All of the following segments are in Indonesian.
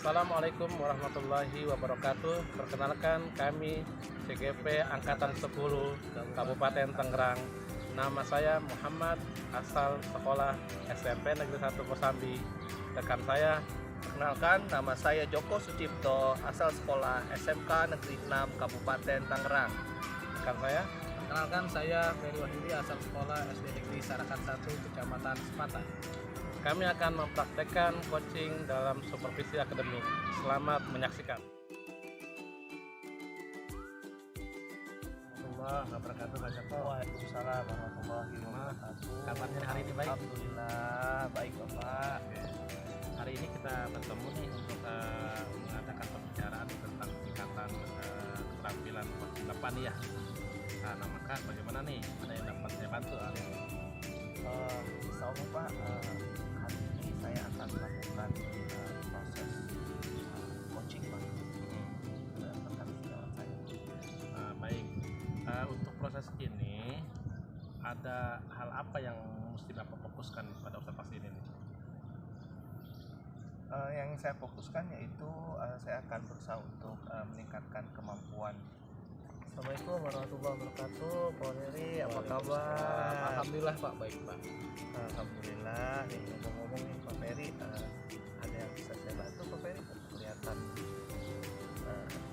Assalamualaikum warahmatullahi wabarakatuh. Perkenalkan kami CGP Angkatan 10 Kabupaten Tangerang. Nama saya Muhammad, asal sekolah SMP Negeri 1 Kosambi. Rekan saya, Perkenalkan, nama saya Joko Sucipto, asal sekolah SMK Negeri 6 Kabupaten Tangerang. rekan saya, Perkenalkan, saya Ferry Wahyudi, asal sekolah SD Negeri Sarakan 1 Kecamatan Sepatan. kami akan mempraktekkan coaching dalam supervisi akademik. Selamat menyaksikan. Warahmatullahi wabarakatuh, Pak Joko. Waalaikumsalam warahmatullahi wabarakatuh. Kabarnya hari ini baik? Alhamdulillah, baik Bapak. Hari ini kita bertemu nih untuk mengadakan pembicaraan tentang tingkatan keterampilan coaching Bapak nih ya. Nah, maka bagaimana nih? Ada yang dapat saya bantu hari ini? Insya Allah Pak, hari ini saya akan melakukan proses coaching Pak. Tentang sejawat saya. Baik, untuk proses ini ada hal apa yang mesti Bapak fokuskan pada observasi ini? Yang saya fokuskan yaitu saya akan berusaha untuk meningkatkan kemampuan. Assalamualaikum warahmatullahi wabarakatuh, Pak Ferry, apa kabar? Alhamdulillah Pak, baik Pak. Alhamdulillah. Nih, ngomong-ngomong nih Pak Ferry, ada yang bisa saya bantu Pak Ferry? Kelihatan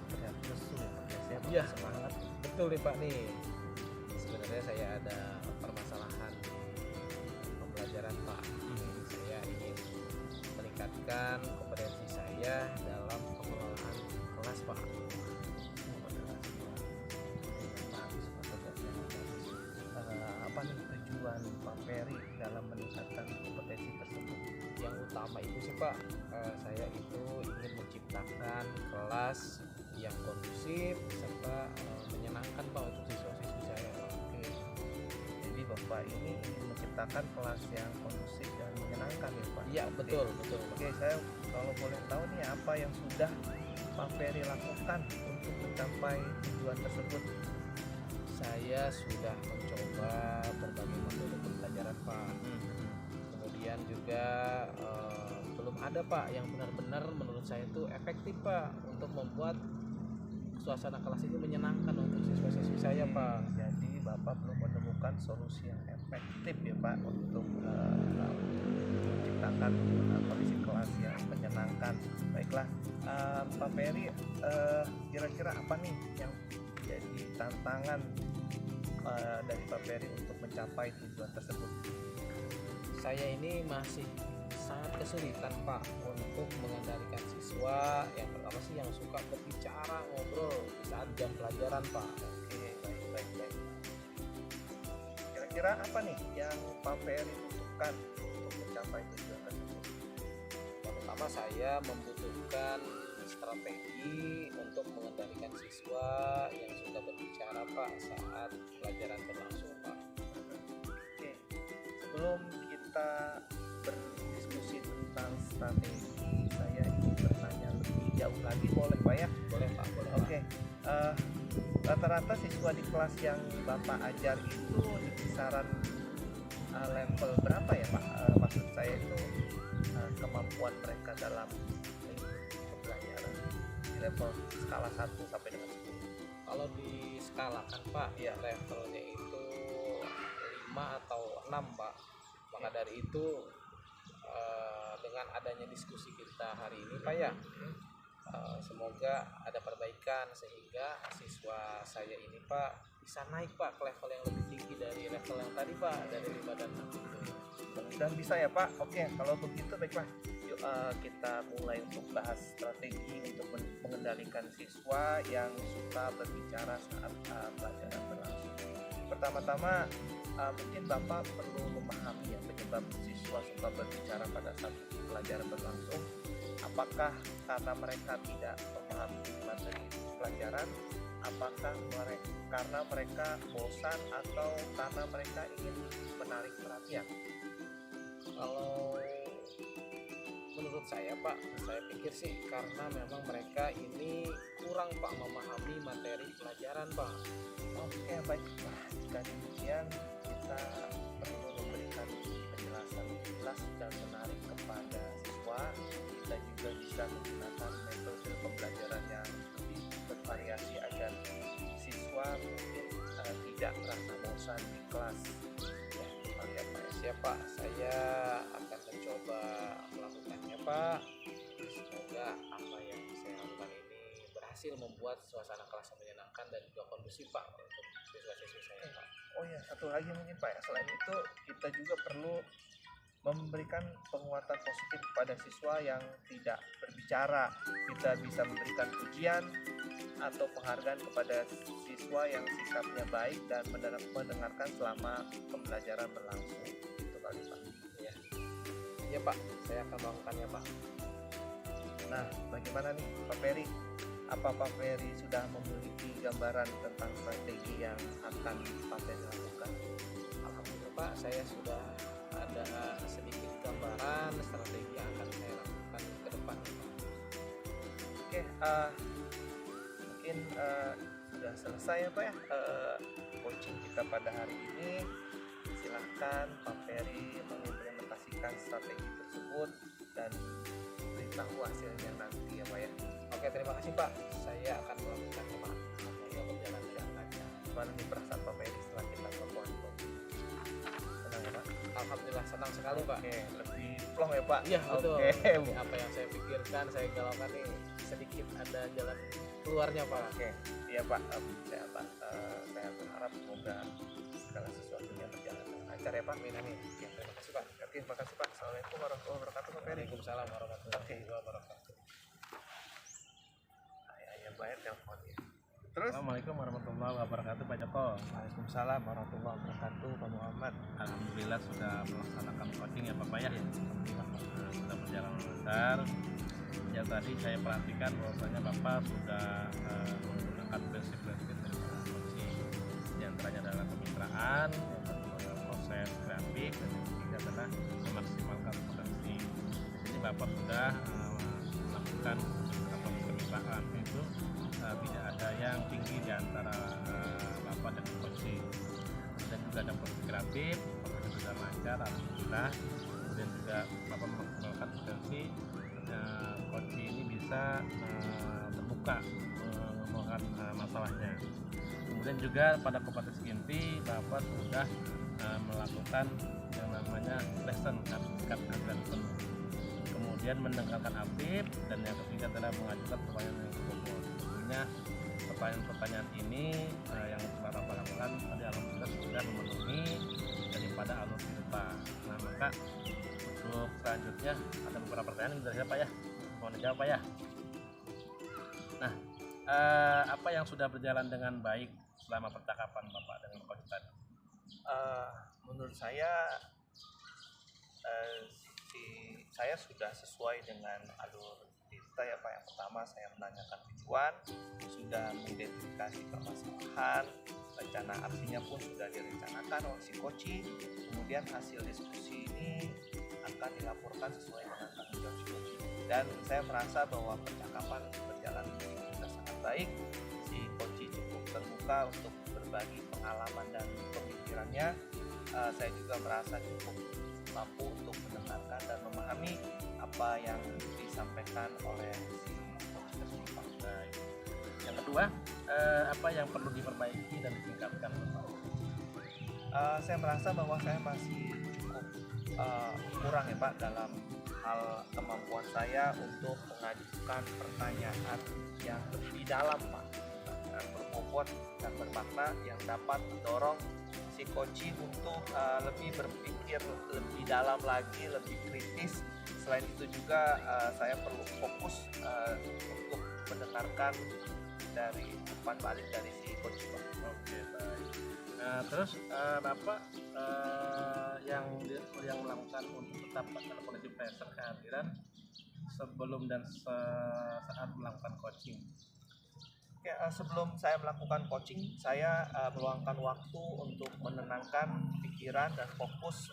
terlihat lesu ya Pak. Saya Iya. semangat. Betul nih Pak nih. Sebenarnya saya ada permasalahan pembelajaran Pak. Saya ingin meningkatkan kompetensi saya dalam pengelolaan kelas Pak. Apa nih tujuan Pak Ferry dalam meningkatkan kompetensi tersebut? Yang utama itu sih Pak, saya itu ingin menciptakan kelas yang kondusif serta menyenangkan Pak untuk siswa-siswi saya Pak. Oke. Jadi Bapak ini ingin menciptakan kelas yang kondusif dan menyenangkan ya Pak? Iya betul betul. Oke, saya kalau boleh tahu nih apa yang sudah Pak Ferry lakukan untuk mencapai tujuan tersebut? Saya sudah mencoba berbagai metode pembelajaran Pak. Kemudian juga belum ada Pak yang benar-benar menurut saya itu efektif Pak untuk membuat suasana kelas ini menyenangkan untuk siswa-siswi saya Pak. Jadi Bapak belum menemukan solusi yang efektif ya Pak untuk menciptakan kondisi kelas yang menyenangkan. Baiklah, Pak Ferry, kira-kira apa nih yang jadi tantangan dari Pak Ferry untuk mencapai tujuan tersebut? Saya ini masih sangat kesulitan Pak untuk mengendalikan siswa yang pertama sih yang suka berbicara ngobrol di saat jam pelajaran Pak. Oke, baik. Kira-kira apa nih yang Pak Ferry butuhkan untuk mencapai tujuan tersebut? Pertama saya membutuhkan strategi untuk mengendalikan siswa yang suka berbicara Pak saat pelajaran berlangsung Pak. Oke, sebelum kita berdiskusi tentang strategi, saya ingin bertanya lebih jauh lagi, boleh Pak ya? Boleh Pak, boleh. Oke, rata-rata siswa di kelas yang Bapak ajar itu di kisaran level berapa ya Pak? Maksud saya itu kemampuan mereka dalam pembelajaran di level skala 1 sampai dengan 10. Kalau di skala kan Pak, Iya. levelnya itu 5 atau 6 Pak. Maka dari itu dengan adanya diskusi kita hari ini Pak ya, semoga ada perbaikan sehingga siswa saya ini Pak bisa naik Pak ke level yang lebih tinggi dari level yang tadi Pak, dari 5 dan 6 itu. Dan bisa ya Pak. Oke, kalau begitu baiklah, yuk kita mulai untuk bahas strategi untuk mengendalikan siswa yang suka berbicara saat pelajaran berlangsung. Pertama-tama mungkin Bapak perlu memahami ya penyebab siswa suka berbicara pada saat pelajaran berlangsung. Apakah karena mereka tidak memahami materi pelajaran? Apakah karena mereka bosan atau karena mereka ingin menarik perhatian? Kalau menurut saya Pak, saya pikir sih karena memang mereka ini kurang Pak memahami materi pelajaran Pak. Oke, baiklah. Jika demikian, kita perlu memberikan penjelasan jelas dan menarik kepada siswa. Kita juga bisa menggunakan tidak merasa bosan di kelas. Ya, ya Pak. Siap Pak, saya akan mencoba melakukannya Pak. Semoga apa yang saya lakukan ini berhasil membuat suasana kelas yang menyenangkan dan juga kondusif Pak untuk siswa-siswi saya Pak. Oh ya, satu lagi mungkin Pak ya. Selain itu kita juga perlu memberikan penguatan positif kepada siswa yang tidak berbicara. Kita bisa memberikan pujian atau penghargaan kepada siswa yang sikapnya baik dan mendengarkan selama pembelajaran berlangsung. Itu kali Pak. Ya Pak, saya akan melakukannya Pak. Nah, bagaimana nih Pak Ferry? Apa Pak Ferry sudah memiliki gambaran tentang strategi yang akan Pak Ferry lakukan? Alhamdulillah Pak, saya sudah ada sedikit gambaran strategi yang akan saya lakukan ke depan. Oke, mungkin sudah selesai ya Pak ya coaching kita pada hari ini. Silahkan Pak Ferry mengimplementasikan strategi tersebut dan beritahu hasilnya nanti ya Pak ya. Oke, terima kasih Pak. Saya akan melakukannya Pak. Semoga berjalan dengan lancar. Gimana nih perasaan Pak Ferry setelah kita perform? Senang ya Pak? Alhamdulillah senang sekali Pak. Oke, lebih plong ya Pak? Iya betul. Oke. Apa yang saya pikirkan, saya galaukan nih sedikit ada jalan keluarnya Pak. Oke, iya Pak. Saya berharap semoga segala sesuatunya berjalan dengan lancar ya Pak. Amin amin. Ya, terima kasih Pak. Oke, terima kasih Pak. Assalamualaikum warahmatullahi wabarakatuh Pak Ferry. Waalaikumsalam warahmatullahi wabarakatuh. Ayah bayar teleponnya. Terus? Assalamualaikum warahmatullahi wabarakatuh Pak Joko. Waalaikumsalam warahmatullahi wabarakatuh Pak Muhammad. Alhamdulillah sudah melaksanakan coaching ya Bapak ya. Sudah berjalan lancar. Ya tadi saya perhatikan bahwasanya Bapak sudah menggunakan prinsip-prinsip dari coaching. Di antaranya adalah kemitraan, yang kedua adalah proses kreatif, dan yang ketiga adalah memaksimalkan potensi. Jadi Bapak sudah melakukan beberapa kemitraan itu tidak ada yang tinggi di antara Bapak dan coaching. Dan juga ada proses kreatif, Bapak sudah lancar alhamdulillah. Kemudian juga Bapak memaksimalkan potensi. Coaching ini bisa terbuka mengomongkan masalahnya. Kemudian juga pada kompetensi inti Bapak sudah melakukan yang namanya lesson cut dan penuh. Kemudian mendengarkan aktif, dan yang ketiga adalah mengajukan pertanyaan yang berbobot. Tentunya pertanyaan-pertanyaan ini yang telah Bapak lakukan tadi alhamdulillah sudah memenuhi daripada alur kehidupan. Nah maka untuk selanjutnya ada beberapa pertanyaan dari siapa ya? Mohon dijawab Pak ya. Nah, apa yang sudah berjalan dengan baik selama percakapan Bapak dengan coach tadi? Menurut saya saya sudah sesuai dengan alur kita ya Pak. Yang pertama saya menanyakan tujuan, sudah mengidentifikasi permasalahan, rencana aksinya pun sudah direncanakan oleh si coaching. Kemudian hasil diskusi ini akan dilaporkan sesuai dengan tanggung jawab si coaching. Dan saya merasa bahwa percakapan berjalan sudah sangat baik. Si coaching cukup terbuka untuk berbagi pengalaman dan pemikirannya. Saya juga merasa cukup mampu untuk mendengarkan dan memahami apa yang disampaikan oleh si coach tersebut. Yang kedua, apa yang perlu diperbaiki dan ditingkatkan Bapak? Saya merasa bahwa saya masih cukup kurang ya Pak dalam hal kemampuan saya untuk mengajukan pertanyaan yang lebih dalam Pak, pertanyaan berbobot dan bermakna yang dapat mendorong si coaching untuk lebih berpikir lebih dalam lagi, lebih kritis. Selain itu juga saya perlu fokus untuk mendengarkan dari umpan balik dari si coach Pak. Oke baik. Nah terus Bapak yang melakukan untuk tetap dalam kondisi pressure kehadiran sebelum dan saat melakukan coaching. Oke, sebelum saya melakukan coaching, saya meluangkan waktu untuk menenangkan pikiran dan fokus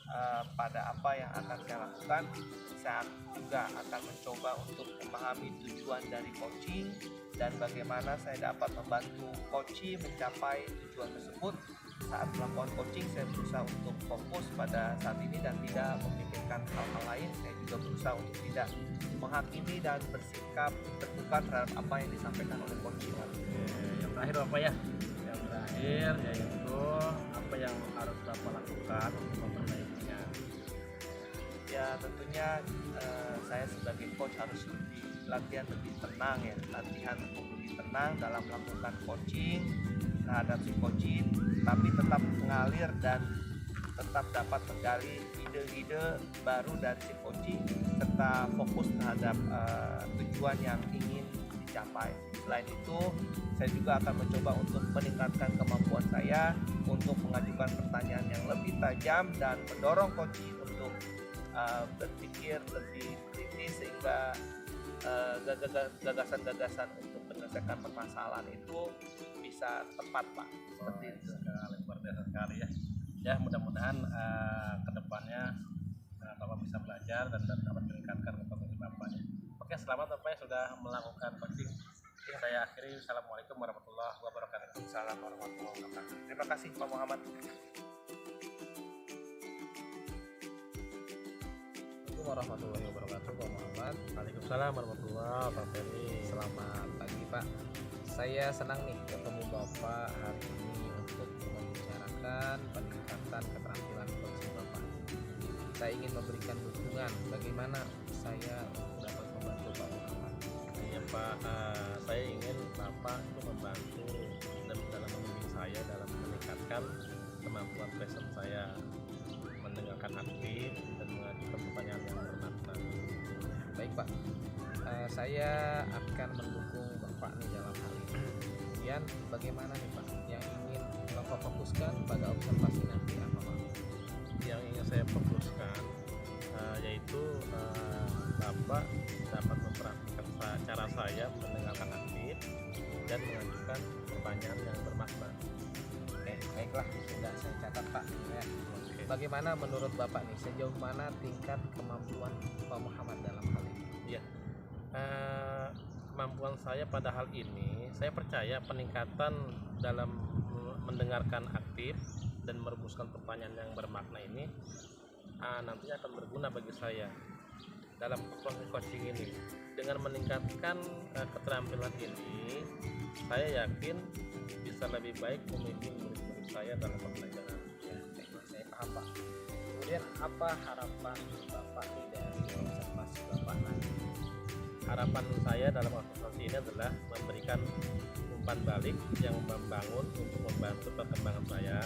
pada apa yang akan saya lakukan. Saya juga akan mencoba untuk memahami tujuan dari coaching dan bagaimana saya dapat membantu coaching mencapai tujuan tersebut. saat melakukan coaching saya berusaha untuk fokus pada saat ini dan tidak memikirkan hal-hal lain. Saya juga berusaha untuk tidak menghakimi dan bersikap terbuka terhadap apa yang disampaikan oleh coach. Yang terakhir Bapak ya, yang terakhir yaitu apa yang harus Bapak lakukan untuk memperbaikinya. Ya tentunya saya sebagai coach harus latihan lebih tenang ya, latihan untuk lebih tenang dalam melakukan coaching terhadap si coaching, tapi tetap mengalir dan tetap dapat menggali ide-ide baru dari si coaching serta fokus terhadap tujuan yang ingin dicapai. Selain itu, saya juga akan mencoba untuk meningkatkan kemampuan saya untuk mengajukan pertanyaan yang lebih tajam dan mendorong coaching untuk berpikir lebih kritis sehingga gagasan-gagasan untuk menyelesaikan permasalahan itu bisa tepat, Pak. Seperti itu. Luar biasa sekali ya. Ya mudah-mudahan kedepannya Bapak bisa belajar dan dapat meningkatkan kompetensi Bapak ya. Oke, selamat Bapak yang sudah melakukan coaching. Saya akhiri. Assalamualaikum warahmatullahi wabarakatuh. Waalaikumsalam warahmatullahi wabarakatuh. Terima kasih Pak Muhammad. Assalamualaikum warahmatullahi wabarakatuh, Pak Muhammad. Waalaikumsalam warahmatullahi wabarakatuh. Selamat pagi Pak. Saya senang nih ketemu Bapak hari ini untuk membicarakan peningkatan keterampilan coaching Bapak. Saya ingin memberikan dukungan bagaimana saya dapat membantu Pak Muhammad. Ya Pak, saya ingin Bapak itu membantu dalam membimbing saya dalam meningkatkan kemampuan present saya mendengarkan aktif dan mengajukan pertanyaan yang bermakna. Baik Pak, saya akan mendukung Bapak nih dalam hal ini. Kemudian bagaimana nih Pak yang ingin Bapak fokuskan pada observasi nanti apa Pak? Yang ingin saya fokuskan yaitu Bapak dapat memperhatikan cara saya mendengarkan aktif dan mengajukan pertanyaan yang bermakna. Oke, baiklah, sudah saya catat Pak ya. Oke. Bagaimana menurut Bapak nih sejauh mana tingkat kemampuan Pak Muhammad dalam hal ini? Ya, kemampuan saya pada hal ini, saya percaya peningkatan dalam mendengarkan aktif dan merumuskan pertanyaan yang bermakna ini nantinya akan berguna bagi saya dalam proses coaching ini. Dengan meningkatkan keterampilan ini, saya yakin bisa lebih baik memimpin murid-murid saya dalam pembelajaran. Ya, baiklah, saya paham Pak. Kemudian apa harapan Bapak nih dari observasi Bapak nanti? Harapan saya dalam observasi ini adalah memberikan umpan balik yang membangun untuk membantu perkembangan saya,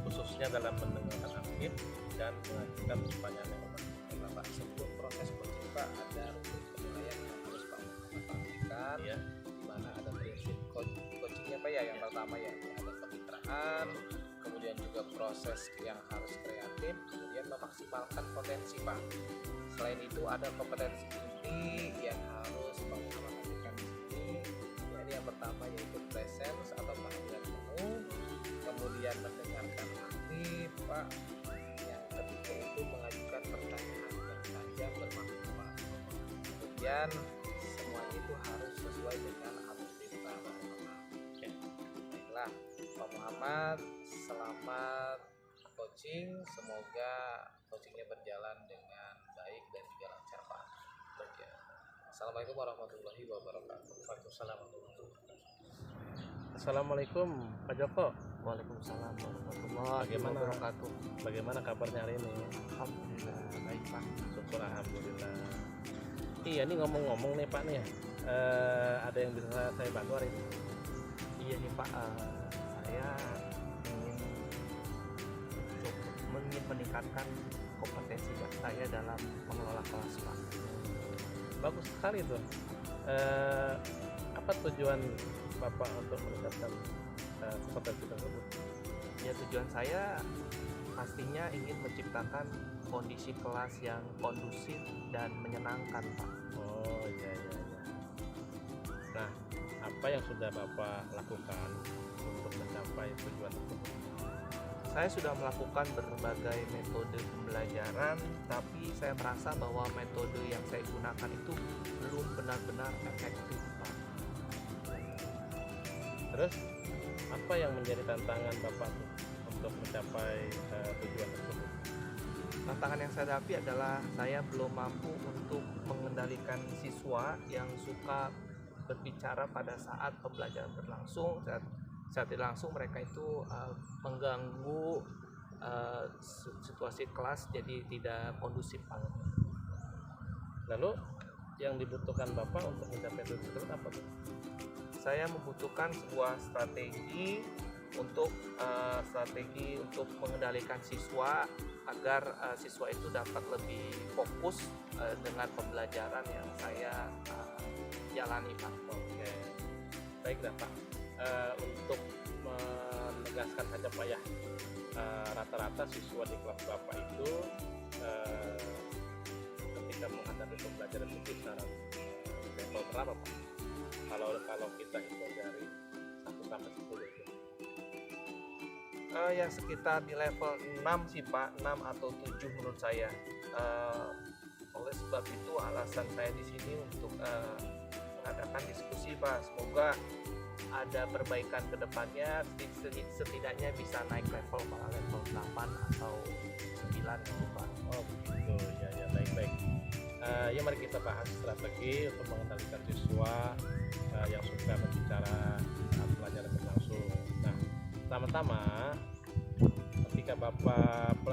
khususnya dalam mendengarkan aktif dan mengajukan pertanyaan yang bermakna. Bapak, sebelum proses coaching Pak ada rukun penilaian yang harus Pak Muhammad pastikan, Ya, di mana ada prinsip coachingnya Pak ya. Yang pertama ya ada kemitraan, kemudian juga proses yang harus kreatif, kemudian memaksimalkan potensi Pak. Selain itu ada kompetensi inti yang harus Pak Muhammad pastikan di sini. Jadi yang pertama yaitu presence atau kehadiran penuh, kemudian mendengarkan aktif Pak. Yang ketiga itu mengajukan pertanyaan yang tajam bermakna Pak. Kemudian semuanya itu harus sesuai dengan aturan perintah Pak Muhammad. Oke. Baiklah Pak Muhammad, selamat coaching. Semoga coachingnya berjalan dengan baik dan juga lancar Pak. Ya. Assalamualaikum warahmatullahi wabarakatuh. Waalaikumsalam warahmatullahi wabarakatuh. Assalamualaikum Pak Joko. Waalaikumsalam warahmatullahi Bagaimana? wabarakatuh. Bagaimana kabarnya hari ini? Alhamdulillah baik Pak. Syukur alhamdulillah. Iya, ini ngomong-ngomong nih Pak nih, ada yang bisa saya bantu hari ini? Iya nih Pak, saya ingin meningkatkan kompetensi saya dalam mengelola kelas Pak. Bagus sekali tuh. Apa tujuan Bapak untuk meningkatkan kompetensi tersebut? Ya tujuan saya pastinya ingin menciptakan kondisi kelas yang kondusif dan menyenangkan Pak. Oh iya iya iya. Nah, apa yang sudah Bapak lakukan untuk mencapai tujuan tersebut? Saya sudah melakukan berbagai metode pembelajaran, tapi saya merasa bahwa metode yang saya gunakan itu belum benar-benar efektif Pak. Terus apa yang menjadi tantangan Bapak tuh untuk mencapai tujuan tersebut? Tantangan yang saya hadapi adalah saya belum mampu untuk mengendalikan siswa yang suka berbicara pada saat pembelajaran berlangsung. Saat tidak langsung mereka itu mengganggu situasi kelas, jadi tidak kondusif, Pak. Lalu yang dibutuhkan Bapak untuk mencapai tujuan tersebut apa? Saya membutuhkan sebuah strategi untuk mengendalikan siswa agar siswa itu dapat lebih fokus dengan pembelajaran yang saya jalani, Pak. Oke, baiklah Pak. Untuk menegaskan saja Pak ya, rata-rata siswa di kelas Bapak itu ketika menghadapi pembelajaran itu secara level berapa Pak? Kalau kita hitung dari 1 sampai 10 itu. Ya sekitar di level 6 sih Pak, 6 atau 7 menurut saya. Oleh sebab itu alasan saya di sini untuk mengadakan diskusi Pak. Semoga ada perbaikan ke depannya, setidaknya bisa naik level Pak, level 8 atau 9 gitu Pak. Oh begitu, ya baik. Ya mari kita bahas strategi untuk mengendalikan siswa yang suka berbicara saat pelajaran berlangsung. Nah, pertama-tama ketika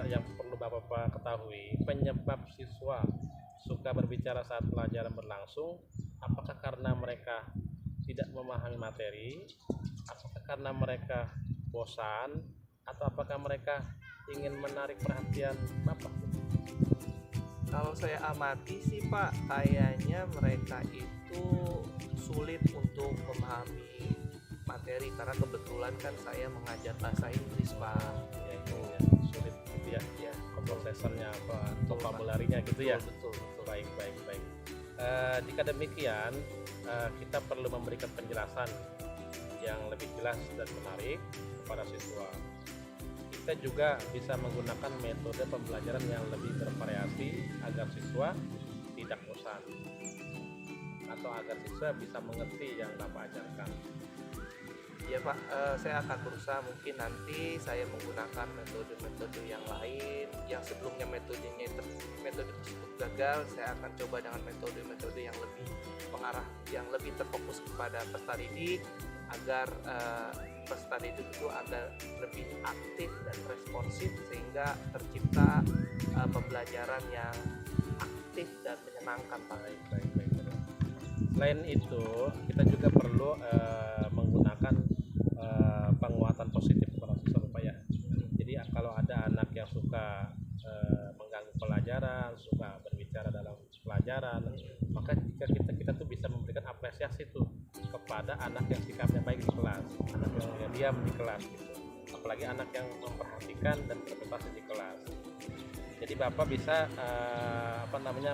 yang perlu Bapak ketahui, penyebab siswa suka berbicara saat pelajaran berlangsung, apakah karena mereka tidak memahami materi, apakah karena mereka bosan, atau apakah mereka ingin menarik perhatian Bapak? Kalau saya amati sih Pak, kayaknya mereka itu sulit untuk memahami materi karena kebetulan kan saya mengajar bahasa Inggris Pak. Ya itu ya, sulit gitu ya, komposisinya apa, vokabularinya gitu ya. Betul. Baik. Jika demikian, kita perlu memberikan penjelasan yang lebih jelas dan menarik kepada siswa. Kita juga bisa menggunakan metode pembelajaran yang lebih bervariasi agar siswa tidak bosan atau agar siswa bisa mengerti yang Bapak ajarkan. Ya Pak, saya akan berusaha, mungkin nanti saya menggunakan metode-metode yang lain yang sebelumnya metode tersebut gagal. Saya akan coba dengan metode-metode yang lebih mengarah, yang lebih terfokus kepada peserta didik agar peserta didik itu agak lebih aktif dan responsif sehingga tercipta pembelajaran yang aktif dan menyenangkan Pak. Baik. Selain itu, kita juga perlu menggunakan penguatan positif kepada siswa Bapak ya. Jadi kalau ada anak yang suka mengganggu pelajaran, suka berbicara dalam pelajaran, maka jika kita tuh bisa memberikan apresiasi tuh kepada anak yang sikapnya baik di kelas, anak yang diam di kelas gitu. Apalagi anak yang memperhatikan dan berprestasi di kelas. Jadi Bapak bisa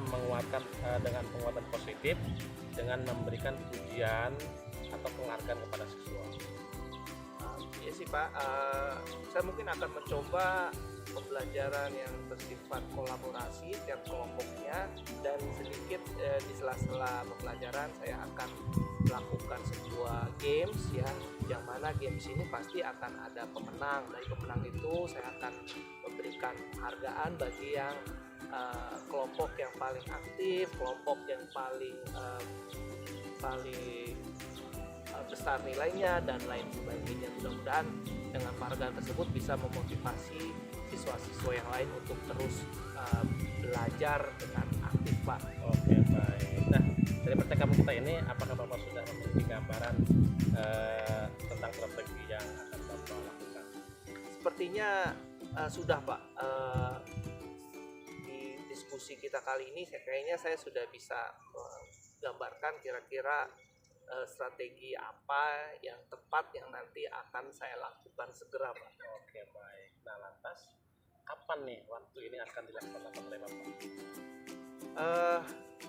menguatkan dengan penguatan positif dengan memberikan pujian atau penghargaan kepada siswa. Iya sih Pak, saya mungkin akan mencoba pembelajaran yang bersifat kolaborasi tiap kelompoknya, dan sedikit di sela-sela pembelajaran saya akan melakukan sebuah games ya, yang mana games ini pasti akan ada pemenang. Dari pemenang itu saya akan memberikan penghargaan bagi yang kelompok yang paling aktif, kelompok yang paling besar nilainya dan lain sebagainya. Mudah-mudahan dengan penghargaan tersebut bisa memotivasi siswa-siswa yang lain untuk terus belajar dengan aktif Pak. Oke baik. Nah, dari percakapan kita ini, apakah Bapak sudah memiliki gambaran tentang strategi yang akan Bapak lakukan? Sepertinya sudah Pak. Di diskusi kita kali ini kayaknya saya sudah bisa menggambarkan kira-kira strategi apa yang tepat yang nanti akan saya lakukan segera Pak. Oke baik. Nah lantas kapan nih waktu ini akan dilaksanakan oleh Bapak?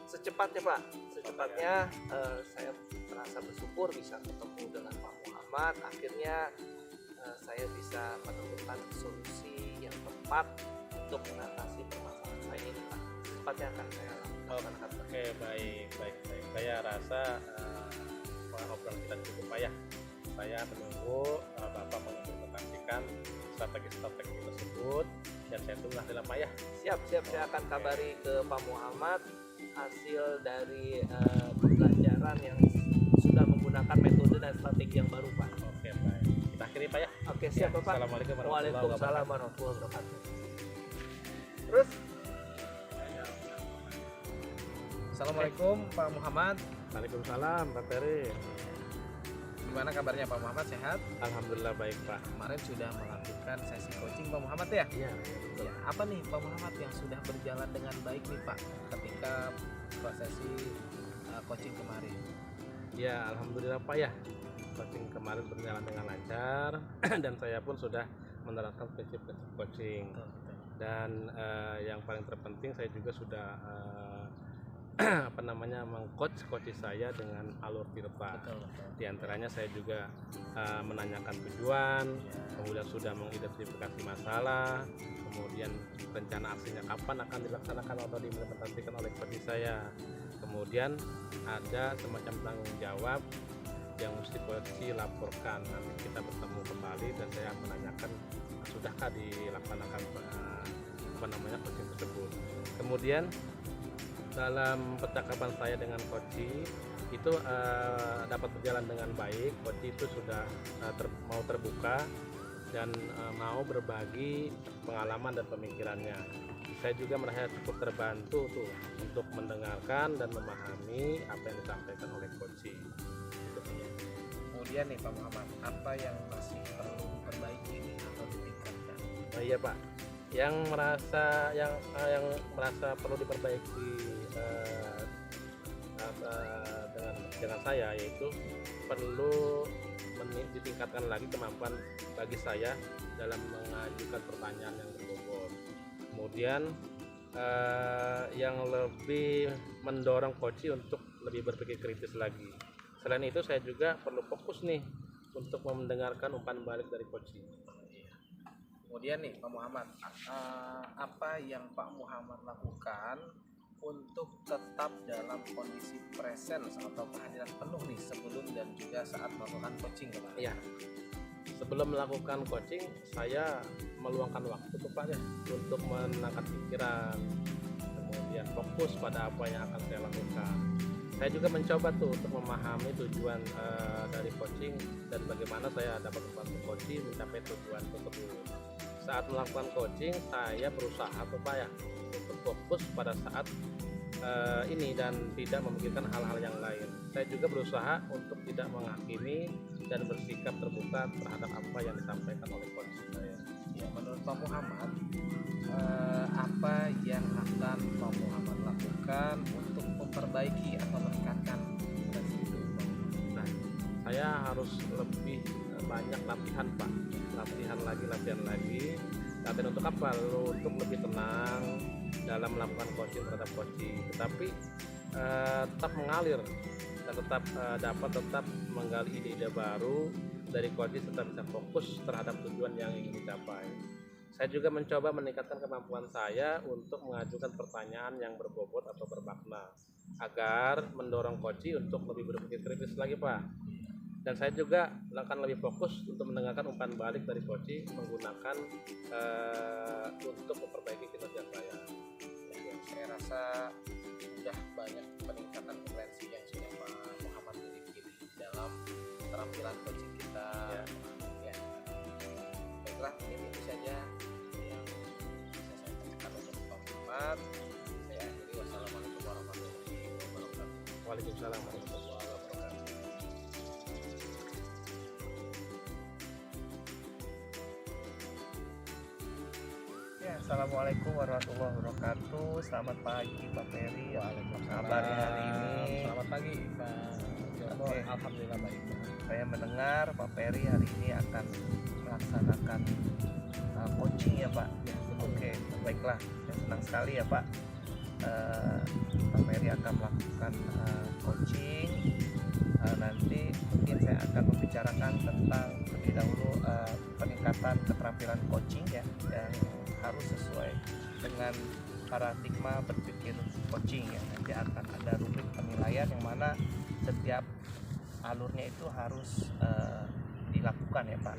Secepatnya Pak, saya merasa bersyukur bisa ketemu dengan Pak Muhammad. Akhirnya saya bisa menemukan solusi yang tepat untuk mengatasi permasalahan saya ini Pak. Secepatnya akan saya lakukan. Oke baik. Saya rasa obrolan kita cukup Pak ya. Saya menunggu Bapak mengimplementasikan menyampaikan strategi tersebut, dan saya tunggu hasilnya Pak ya. Siap, saya akan kabari ke Pak Muhammad hasil dari pembelajaran yang sudah menggunakan metode dan strategi yang baru Pak. Oke baik, kita akhiri Pak ya. Oke, siap Bapak. Assalamualaikum warahmatullahi Waalaikumsalam wabarakatuh. warahmatullahi wabarakatuh. Terus Assalamualaikum Pak Muhammad. Waalaikumsalam Pak Peri. Gimana kabarnya Pak Muhammad, sehat? Alhamdulillah baik Pak. Kemarin sudah melakukan sesi coaching Pak Muhammad ya? Iya. Ya, apa nih Pak Muhammad yang sudah berjalan dengan baik nih Pak ketika prosesi coaching kemarin? Ya alhamdulillah Pak ya. Coaching kemarin berjalan dengan lancar dan saya pun sudah menerapkan prinsip-prinsip coaching. Dan yang paling terpenting saya juga sudah mengcoach saya dengan alur tirta. Di antaranya saya juga menanyakan tujuan, kemudian sudah mengidentifikasi masalah, kemudian rencana aksinya kapan akan dilaksanakan atau diimplementasikan oleh coach saya. Kemudian ada semacam tanggung jawab yang mesti coach laporkan. Nanti kita bertemu kembali dan saya menanyakan sudahkah dilaksanakan coaching tersebut. Kemudian dalam percakapan saya dengan coach itu dapat berjalan dengan baik. Coach itu sudah mau terbuka dan mau berbagi pengalaman dan pemikirannya. Saya juga merasa cukup terbantu tuh untuk mendengarkan dan memahami apa yang disampaikan oleh coach. Kemudian nih Pak Muhammad, apa yang masih perlu diperbaiki nih atau ditingkatkan? Oh iya Pak, yang merasa perlu diperbaiki dengan saya, yaitu perlu ditingkatkan lagi kemampuan bagi saya dalam mengajukan pertanyaan yang berbobot. Kemudian yang lebih mendorong coach untuk lebih berpikir kritis lagi. Selain itu saya juga perlu fokus nih untuk mendengarkan umpan balik dari coach. Kemudian nih Pak Muhammad, apa yang Pak Muhammad lakukan untuk tetap dalam kondisi presence atau kehadiran penuh nih sebelum dan juga saat melakukan coaching kemarin? Iya. Sebelum melakukan coaching, saya meluangkan waktu tuh Pak ya untuk menenangkan pikiran, kemudian fokus pada apa yang akan saya lakukan. Saya juga mencoba tuh untuk memahami tujuan dari coaching dan bagaimana saya dapat membantu coaching mencapai tujuan tersebut. Saat melakukan coaching, saya berusaha tuh Pak ya untuk fokus pada saat ini dan tidak memikirkan hal-hal yang lain. Saya juga berusaha untuk tidak menghakimi dan bersikap terbuka terhadap apa yang disampaikan oleh coach saya. Ya, menurut Pak Muhammad, apa yang akan Pak Muhammad lakukan untuk memperbaiki atau meningkatkan prestasi itu? Nah, saya harus lebih banyak latihan Pak, latihan lagi. Latihan untuk apa? Untuk lebih tenang dalam melakukan coaching terhadap coaching, tetapi tetap mengalir dan tetap menggali ide-ide baru dari coaching, tetap bisa fokus terhadap tujuan yang ingin dicapai. Saya juga mencoba meningkatkan kemampuan saya untuk mengajukan pertanyaan yang berbobot atau bermakna agar mendorong coaching untuk lebih berpikir kritis lagi Pak. Dan saya juga akan lebih fokus untuk mendengarkan umpan balik dari coach menggunakan untuk memperbaiki kinerja saya. Ya, saya rasa sudah banyak peningkatan kompetensi yang sudah Pak Muhammad miliki dalam keterampilan coaching kita. Ya. Baiklah, ini itu saja yang bisa saya sampaikan untuk Pak Muhammad. Saya akhiri, wassalamualaikum warahmatullahi wabarakatuh. Waalaikumsalam warahmatullahi wabarakatuh. Assalamualaikum warahmatullahi wabarakatuh. Selamat pagi Pak Peri. Kabarnya hari ini? Selamat pagi Pak Jono. Oke. Alhamdulillah baik. Saya mendengar Pak Peri hari ini akan melaksanakan coaching ya Pak. Ya, oke, baiklah. Saya senang sekali ya Pak. Pak Peri akan melakukan coaching. Nanti mungkin saya akan membicarakan tentang terlebih dahulu peningkatan keterampilan coaching ya, yang harus sesuai dengan paradigma berpikir coaching ya. Nanti akan ada rubrik penilaian yang mana setiap alurnya itu harus dilakukan ya Pak.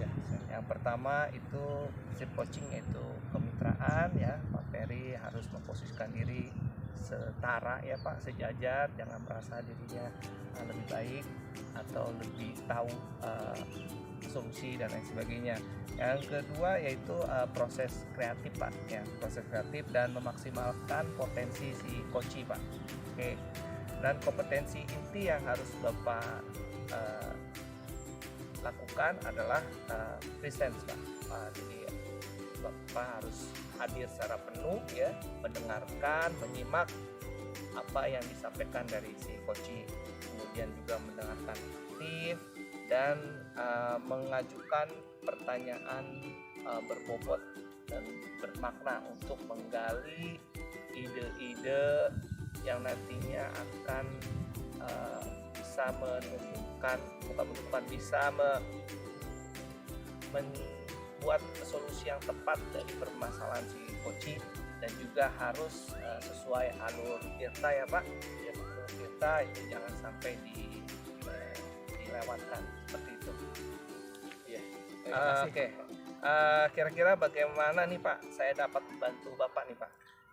Yang pertama itu prinsip coaching yaitu kemitraan ya. Pak Ferry harus memposisikan diri setara ya Pak, sejajar, jangan merasa dirinya lebih baik atau lebih tahu solusi dan lain sebagainya. Yang kedua yaitu proses kreatif Pak ya, proses kreatif dan memaksimalkan potensi si coach Pak. Oke. Dan kompetensi inti yang harus Bapak lakukan adalah presence Pak. Jadi Bapak harus hadir secara penuh ya, mendengarkan, menyimak apa yang disampaikan dari si coach, kemudian juga mendengarkan aktif dan mengajukan pertanyaan berbobot dan bermakna untuk menggali ide-ide yang nantinya akan bisa membuat solusi yang tepat dari permasalahan si coach, dan juga harus sesuai alur kita ya Pak. Ya, alur kita itu jangan sampai dilewatkan seperti itu. Iya. Terima kasih. Oke. Kira-kira bagaimana nih Pak saya dapat membantu Bapak nih Pak?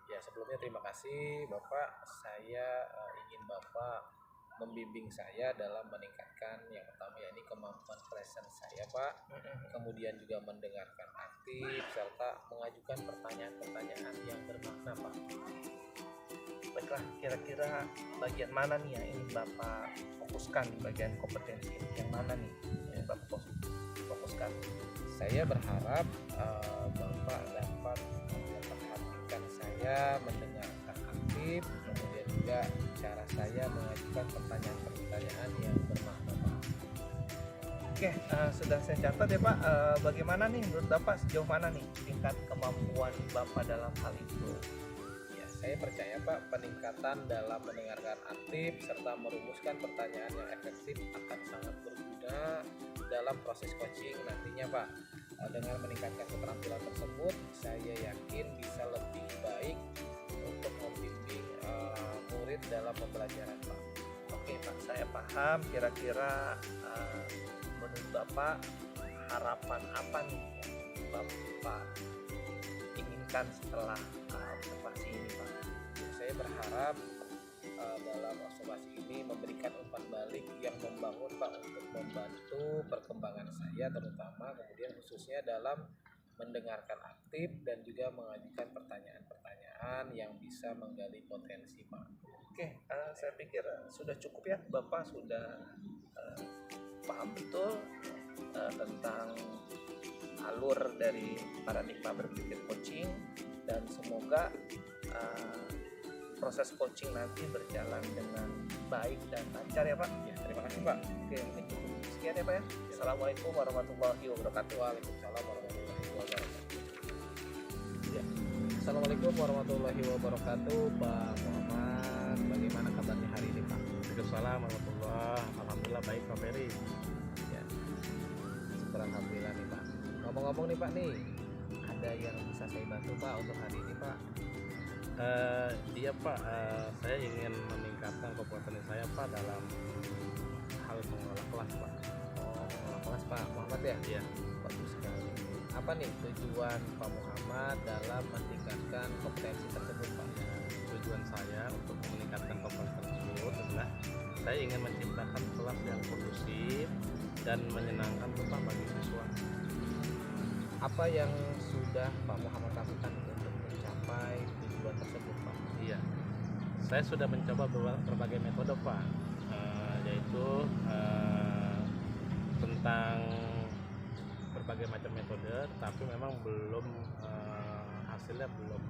Ya, sebelumnya terima kasih Bapak. Saya ingin Bapak membimbing saya dalam meningkatkan yang pertama yakni kemampuan presence saya Pak, kemudian juga mendengarkan aktif serta mengajukan pertanyaan-pertanyaan yang bermakna Pak. Baiklah, kira-kira bagian mana nih yang ingin Bapak fokuskan di bagian kompetensi yang mana nih yang Bapak fokuskan? Saya berharap Bapak dapat memperhatikan saya, mendengarkan aktif, kemudian juga cara saya mengajukan pertanyaan-pertanyaan yang bermakna Pak. Oke, sudah saya catat ya Pak. Bagaimana nih menurut Bapak, sejauh mana nih tingkat kemampuan Bapak dalam hal itu? Ya, saya percaya Pak, peningkatan dalam mendengarkan aktif serta merumuskan pertanyaan yang efektif akan sangat berguna dalam proses coaching nantinya Pak. Dengan meningkatkan keterampilan tersebut, saya yakin bisa lebih baik untuk membimbing murid dalam pembelajaran Pak. Oke Pak, saya paham. Kira-kira menurut Bapak harapan apa nih yang Bapak inginkan setelah observasi ini Pak? Saya berharap dalam observasi ini memberikan umpan balik yang membangun Pak, untuk membantu perkembangan saya terutama, kemudian khususnya dalam mendengarkan aktif dan juga mengajukan pertanyaan-pertanyaan yang bisa menggali potensi Pak. Oke, saya pikir sudah cukup ya, Bapak sudah paham betul tentang alur dari paradigma berpikir coaching, dan semoga proses coaching nanti berjalan dengan baik dan lancar ya Pak. Ya, terima kasih Pak. Oke, mungkin cukup sekian ya Pak ya. Assalamualaikum warahmatullahi wabarakatuh. Waalaikumsalam warahmatullahi wabarakatuh. Ya. Assalamualaikum warahmatullahi wabarakatuh, Pak Muhammad. Bagaimana kabarnya hari ini Pak? Waalaikumsalam warahmatullahi. Alhamdulillah baik Pak Ferry. Ya. Syukur alhamdulillah nih Pak. Ngomong-ngomong nih Pak nih, ada yang bisa saya bantu Pak untuk hari ini Pak? Iya Pak, saya ingin meningkatkan kompetensi saya Pak dalam hal mengelola kelas Pak. Oh, mengelola kelas Pak Muhammad ya? Iya. Bagus sekali. Apa nih tujuan Pak Muhammad dalam meningkatkan kompetensi tersebut Pak? Tujuan saya untuk meningkatkan kompetensi tersebut adalah saya ingin menciptakan kelas yang kondusif dan menyenangkan Pak bagi siswa. Apa yang sudah Pak Muhammad lakukan untuk mencapai tujuan tersebut Pak? Iya, saya sudah mencoba berbagai metode Pak, yaitu tentang berbagai macam metode, tapi memang belum hasilnya belum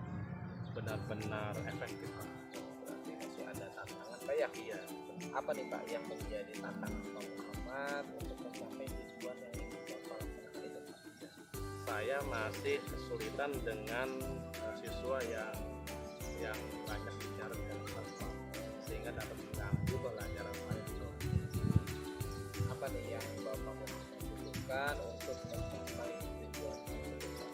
benar-benar efektif Pak. Berarti masih ada tantangan Pak ya? Iya. Apa nih Pak yang menjadi tantangan Pak Muhammad untuk mencapai tujuan yang ingin Bapak lakukan itu Pak? Saya masih kesulitan dengan siswa yang banyak bicara dengan kelas Pak, sehingga dapat mengganggu pelajaran saya. Apa nih yang Bapak butuhkan untuk mencapai tujuan tersebut Pak?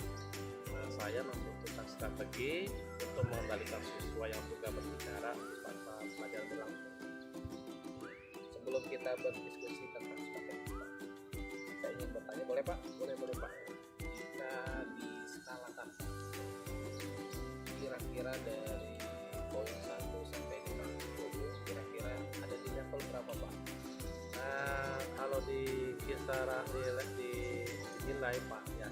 Saya membutuhkan strategi untuk mengendalikan siswa yang suka berbicara tanpa pelajaran berlangsung. Sebelum kita berdiskusi tentang strategi Pak, saya ingin ingin bertanya, boleh Pak? Boleh Pak. Jika diskalakan kira-kira dari poin 1 sampai dengan 10, kira-kira ada di level berapa Pak? Nah, kalau di kisaran di nilai Pak ya,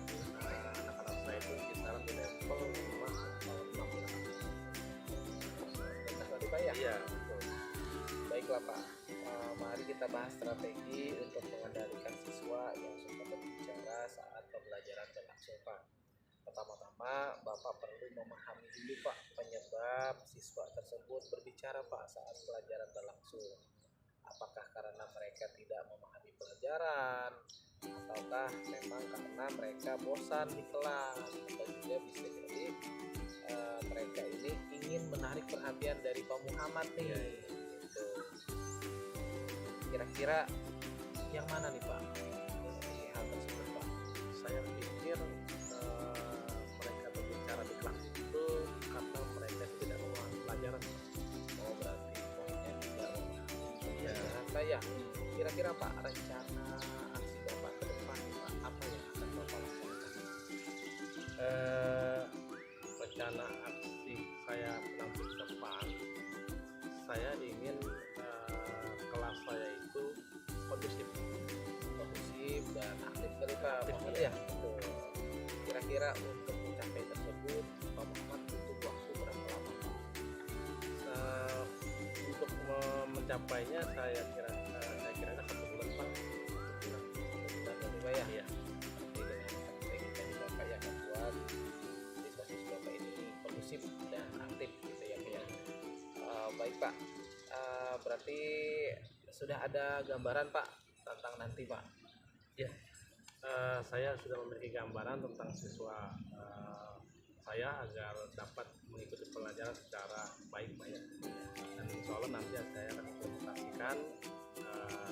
anak-anak saya itu kisaran di level 5 atau 6 ya. Baiklah tadi Pak ya? Iya. Betul. Baiklah Pak. Mari kita bahas strategi untuk mengendalikan siswa yang suka berbicara saat pembelajaran berlangsung Pak. Pertama-tama Bapak perlu memahami dulu Pak penyebab siswa tersebut berbicara Pak saat pelajaran berlangsung. Apakah karena mereka tidak memahami pelajaran, ataukah memang karena mereka bosan di kelas, atau juga bisa jadi mereka ini ingin menarik perhatian dari Pak Muhammad nih. Gitu. Kira-kira yang mana nih Pak? Dari hal tersebut Pak. Saya pikir mereka berbicara di kelas itu karena mereka tidak memahami pelajaran. Oh berarti poinnya tidak memahami Ya. pelajaran saya. Kira-kira Pak rencana aksi Bapak ke depan nih, Pak, apa yang akan Bapak lakukan? Rencana aksi saya nanti ke depan, saya ingin kelas saya itu kondusif. Kondusif dan aktif kali Pak Aktif, Muhammad iya. ya. Betul. Kira-kira untuk mencapai tersebut Pak Muhammad butuh waktu berapa lama Pak? Untuk mencapainya saya kira 1 bulan Pak. Dan dari Pak ya? Iya. Nanti dengan strategi tadi Bapak yang membuat siswa-siswa Bapak ini kondusif dan aktif gitu ya Pak ya. Baik Pak. Berarti sudah ada gambaran Pak tentang nanti Pak. Saya sudah memiliki gambaran tentang siswa saya agar dapat mengikuti pelajaran secara baik Pak ya. Dan insya Allah nanti saya akan implementasikan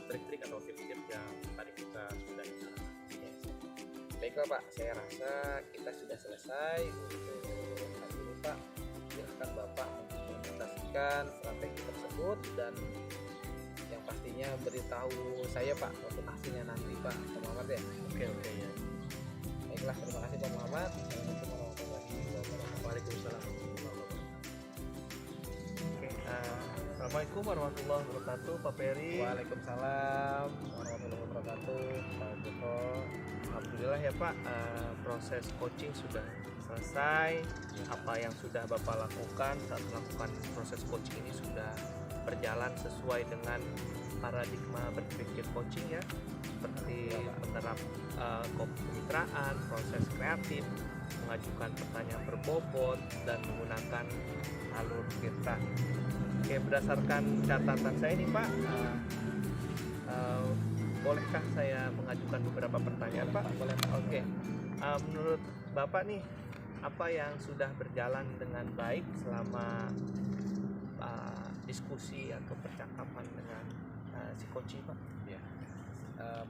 trik-trik atau tips-tips yang tadi kita sudah bicarakan. Baiklah Pak, saya rasa kita sudah selesai untuk hari ini Pak. Silakan Bapak mengimplementasikan strategi tersebut dan yang pastinya beritahu saya Pak untuk hasilnya nanti Pak Muhammad ya. Oke ya. Baiklah, terima kasih Pak Muhammad. Assalamualaikum warahmatullahi wabarakatuh. Waalaikumsalam. Assalamualaikum warahmatullahi wabarakatuh, Pak Peri. Waalaikumsalam warahmatullahi wabarakatuh. Pak Joko. Alhamdulillah ya Pak, proses coaching sudah selesai. Apa yang sudah Bapak lakukan saat melakukan proses coaching ini sudah berjalan sesuai dengan paradigma berpikir coaching ya, seperti menerap kemitraan, proses kreatif, mengajukan pertanyaan berbobot, dan menggunakan alur kita. Oke, berdasarkan catatan saya nih Pak, bolehkah saya mengajukan beberapa pertanyaan Pak? Boleh Pak. Oke, menurut Bapak nih, apa yang sudah berjalan dengan baik selama diskusi atau percakapan dengan si coach Pak? Ya,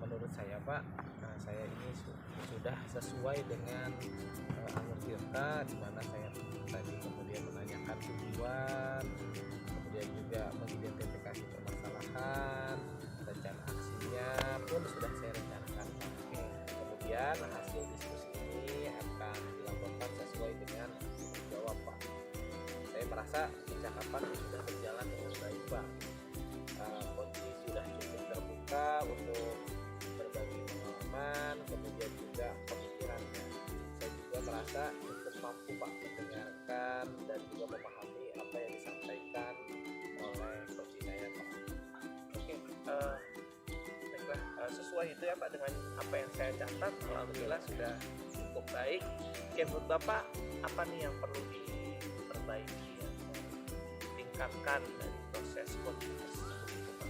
menurut saya Pak, saya ini sudah sesuai dengan alur kita, di mana saya tadi kemudian menanyakan tujuan, kemudian juga mengidentifikasi permasalahan, rencana aksinya pun sudah saya rencanakan. Oke. Kemudian hasil diskusi ini akan dilaporkan sesuai dengan tanggung jawab Pak. Saya merasa percakapan sudah berjalan dengan baik Pak. Kunci sudah cukup terbuka untuk berbagi pengalaman, kemudian juga pemikirannya. Saya juga merasa cukup mampu Pak mendengarkan dan juga memahami apa yang disampaikan oleh coach saya Pak. Oke, baiklah, sesuai itu ya Pak dengan apa yang saya catat. Alhamdulillah sudah cukup baik. Oke, menurut Bapak apa nih yang perlu diperbaiki ya, tingkatkan dari proses coaching tersebut itu, Pak?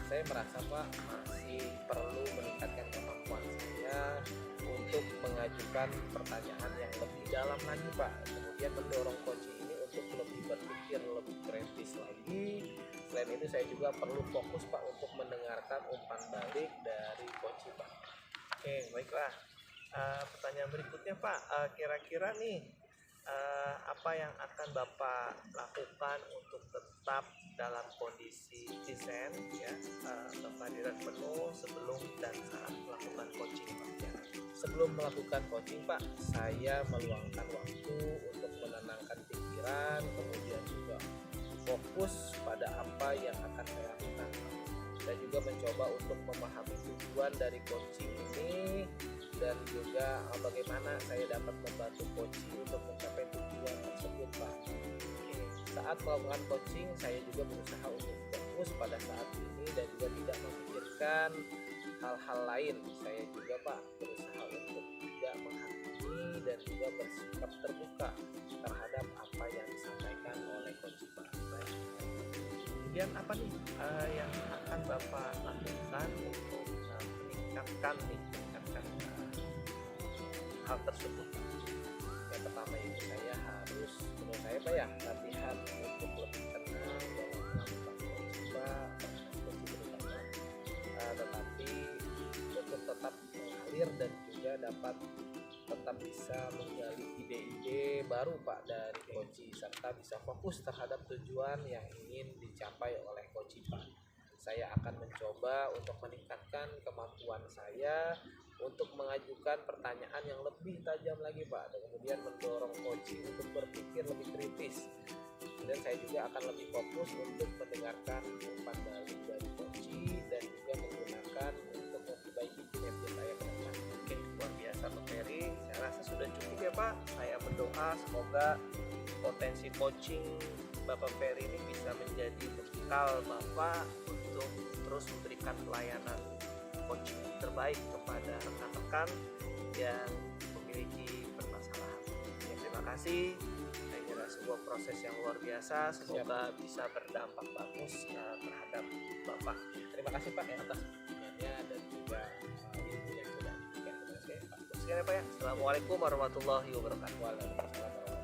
Saya merasa Pak masih perlu meningkatkan kemampuan saya untuk mengajukan pertanyaan yang lebih dalam lagi Pak. Kemudian mendorong coach ini untuk lebih berpikir lebih kritis lagi. Selain itu saya juga perlu fokus Pak untuk mendengarkan umpan balik dari coach Pak. Oke, baiklah. Pertanyaan berikutnya Pak, kira-kira nih apa yang akan Bapak lakukan untuk tetap dalam kondisi zen ya, kehadiran penuh sebelum dan saat melakukan coaching Pak? Ya. Sebelum melakukan coaching Pak, saya meluangkan waktu untuk menenangkan pikiran, kemudian juga fokus pada apa yang akan saya lakukan. Saya juga mencoba untuk memahami tujuan dari coaching ini dan juga bagaimana saya dapat membantu coaching untuk mencapai tujuan tersebut Pak. Saat melakukan coaching, saya juga berusaha untuk fokus pada saat ini dan juga tidak memikirkan hal-hal lain. Saya juga Pak berusaha untuk tidak menghakimi dan juga bersikap terbuka terhadap apa yang disampaikan oleh coach Pak. Kemudian apa nih yang akan Bapak lakukan untuk meningkatkan hal tersebut? Yang pertama itu saya harus, menurut saya Pak ya, latihan untuk lebih tenang dalam melakukan coaching Pak, tetapi untuk tetap mengalir dan juga dapat tetap bisa menggali ide-ide baru Pak dari coaching serta bisa fokus terhadap tujuan yang ingin dicapai oleh coaching Pak. Saya akan mencoba untuk meningkatkan kemampuan saya untuk mengajukan pertanyaan yang lebih tajam lagi Pak, dan kemudian mendorong coaching untuk berpikir lebih kritis. Kemudian saya juga akan lebih fokus untuk mendengarkan umpan balik dari coaching dan juga menggunakan untuk memperbaiki kinerja saya ke depan. Oke, luar biasa Pak Ferry. Saya rasa sudah cukup ya Pak. Saya berdoa semoga potensi coaching Bapak Ferry ini bisa menjadi bekal Bapak untuk terus memberikan pelayanan coaching terbaik kepada rekan-rekan yang memiliki permasalahan. Ya, terima kasih. Saya kira sebuah proses yang luar biasa. Semoga bisa berdampak bagus terhadap Bapak. Terima kasih Pak atas dukungannya dan juga ilmu yang sudah diberikan kepada saya Pak. Sekian ya Pak ya. Assalamualaikum warahmatullahi wabarakatuh. Waalaikumsalam.